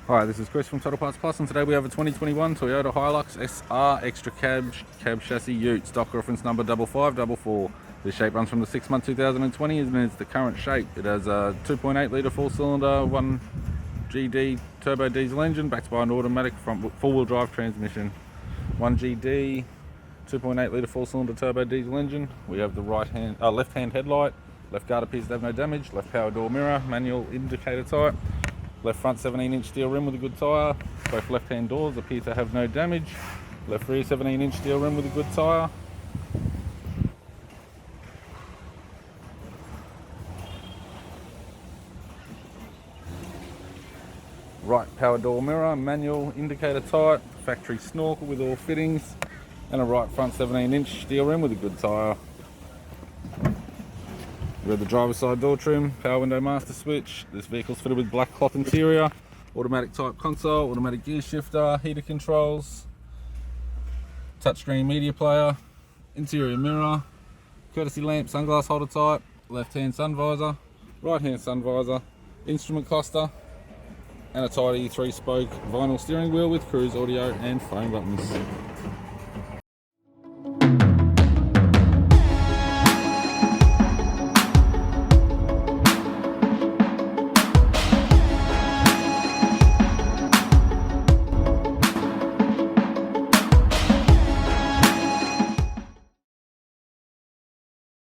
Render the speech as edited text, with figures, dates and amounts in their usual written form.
Hi, this is Chris from Total Parts Plus, and today we have a 2021 Toyota Hilux SR extra cab chassis ute, stock reference number 5544. This shape runs from the 6th month 2020 and is the current shape. It has a 2.8 litre 4-cylinder 1GD turbo diesel engine backed by an automatic front four-wheel drive transmission. 1GD 2.8 litre 4-cylinder turbo diesel engine. We have the left-hand headlight, left guard appears to have no damage, left power door mirror, manual indicator type. Left front 17-inch steel rim with a good tyre. Both left-hand doors appear to have no damage. Left rear 17-inch steel rim with a good tyre. Right power door mirror, manual indicator type, factory snorkel with all fittings, and a right front 17-inch steel rim with a good tyre. We have the driver's side door trim, power window master switch. This vehicle's fitted with black cloth interior, automatic type console, automatic gear shifter, heater controls, touchscreen media player, interior mirror, courtesy lamp, sunglass holder type, left hand sun visor, right hand sun visor, instrument cluster, and a tidy 3-spoke vinyl steering wheel with cruise audio and phone buttons.